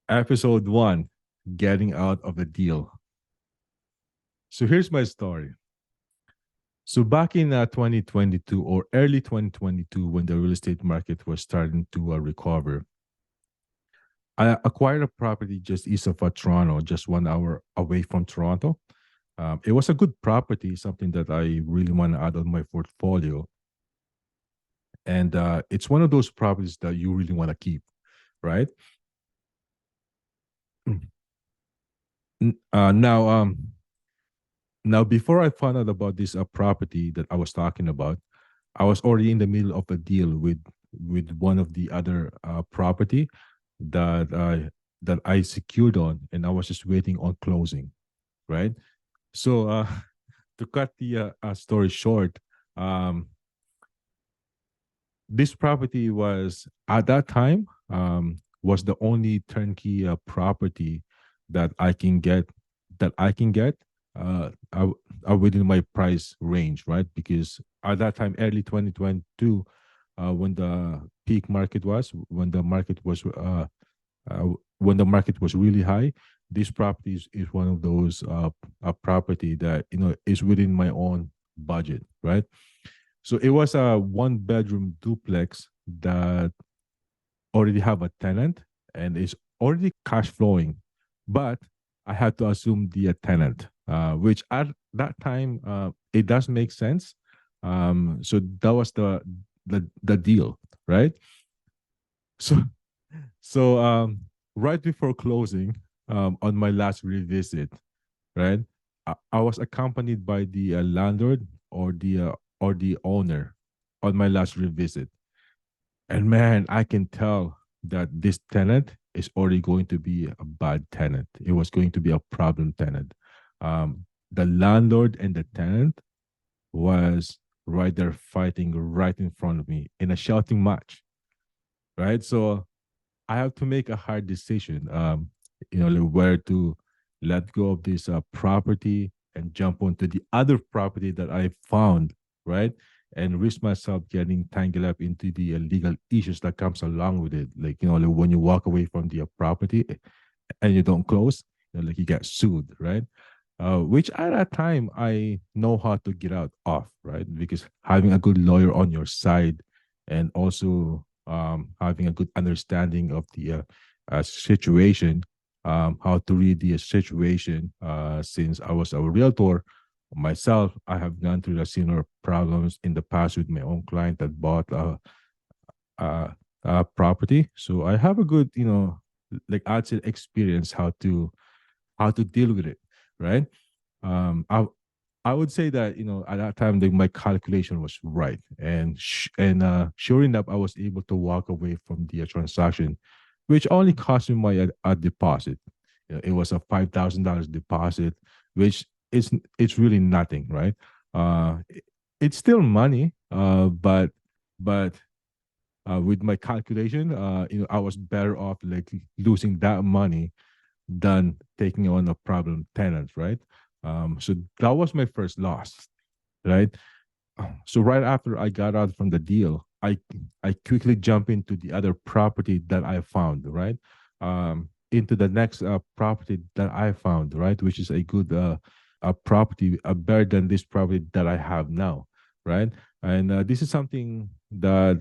Episode 1, getting out of the deal. So here's my story. So back in 2022 or early 2022, when the real estate market was starting to recover, I acquired a property just east of Toronto, just 1 hour away from Toronto. It was a good property, something that I really want to add on my portfolio. And it's one of those properties that you really want to keep, right? N- Uh, now, um, Now, before I found out about this property that I was talking about, I was already in the middle of a deal with one of the other property that I secured on, and I was just waiting on closing. Right. So to cut the story short, um, this property was at that time was the only turnkey property that I can get that I can get within my price range, right? Because at that time, early 2022, when the peak market was, when the market was really high, this property is one of those a property that is within my own budget, right? So it was a 1 bedroom duplex that already have a tenant and is already cash flowing, but I had to assume the tenant, which at that time it does make sense. So that was the deal, right? So so right before closing, on my last revisit, right, I was accompanied by the landlord or the owner on my last revisit. And man, I can tell that this tenant is already going to be a bad tenant. It was going to be a problem tenant. The landlord and the tenant was right there fighting right in front of me in a shouting match, right? So I have to make a hard decision, like where to let go of this property and jump onto the other property that I found, right? And risk myself getting tangled up into the legal issues that comes along with it. Like, like when you walk away from the property and you don't close, like you get sued, right? Which at that time I know how to get out of, right? Because having a good lawyer on your side and also having a good understanding of the situation, how to read the situation. Since I was a realtor myself, I have gone through the similar problems in the past with my own client that bought a property. So I have a good, like I'd say experience how to deal with it, right? um i I would say that at that time my calculation was right, and sure enough I was able to walk away from the transaction, which only cost me my a deposit. It was a $5,000 deposit, which it's really nothing, right? It's still money, but with my calculation, I was better off like losing that money than taking on a problem tenant, right? So that was my first loss, right? So right after I got out from the deal, I quickly jump into the other property that I found, right? Into the next property that I found, right, which is a good a property, better than this property that I have now, right? And this is something that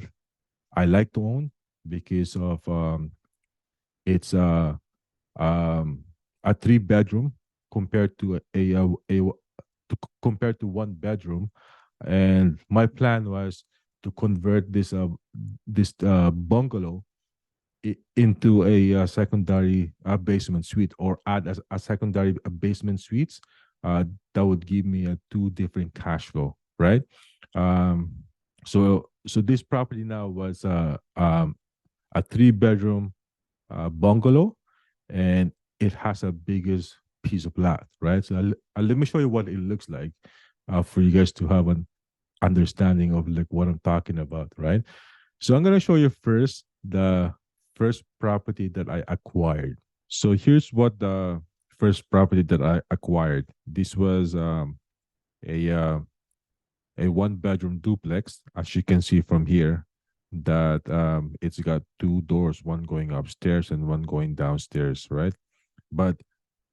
I like to own because of it's um, a 3 bedroom compared to compared to 1 bedroom, and my plan was to convert this bungalow into a secondary basement suite, or add a secondary basement suites uh, that would give me a two different cash flow, right? um, so this property now was a 3 bedroom bungalow, and it has a biggest piece of land, right? So let me show you what it looks like for you guys to have an understanding of like what I'm talking about, right? So I'm gonna show you first the first property that I acquired. So here's what the first property that I acquired. This was a 1 bedroom duplex, as you can see from here. that it's got two doors, one going upstairs and one going downstairs, right? But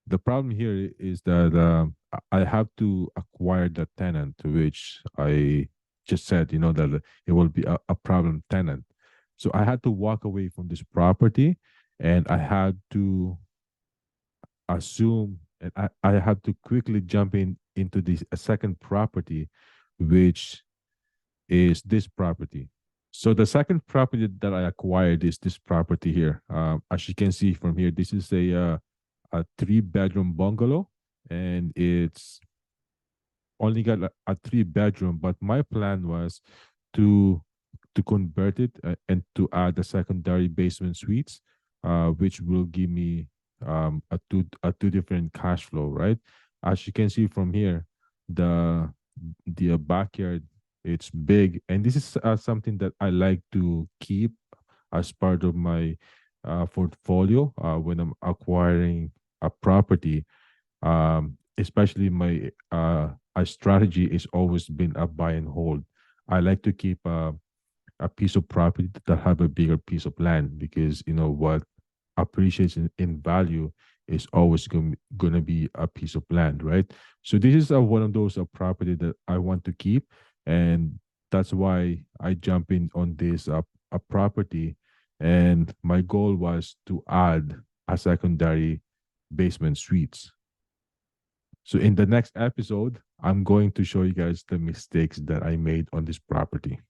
the problem here is that I have to acquire the tenant, which I just said, that it will be a problem tenant. So I had to walk away from this property, and I had to assume, and I had to quickly jump into this a second property, which is this property. So the second property that I acquired is this property here. As you can see from here, this is a three-bedroom bungalow, and it's only got a three-bedroom. But my plan was to convert it and to add the secondary basement suites, which will give me a two different cash flow, right? As you can see from here, the backyard, it's big, and this is something that I like to keep as part of my portfolio when I'm acquiring a property. Especially my strategy is always been a buy and hold. I like to keep a piece of property that have a bigger piece of land, because what appreciates in value is always going to be a piece of land, right? So this is one of those property that I want to keep, and that's why I jump in on this a property, and my goal was to add a secondary basement suites. So in the next episode, I'm going to show you guys the mistakes that I made on this property.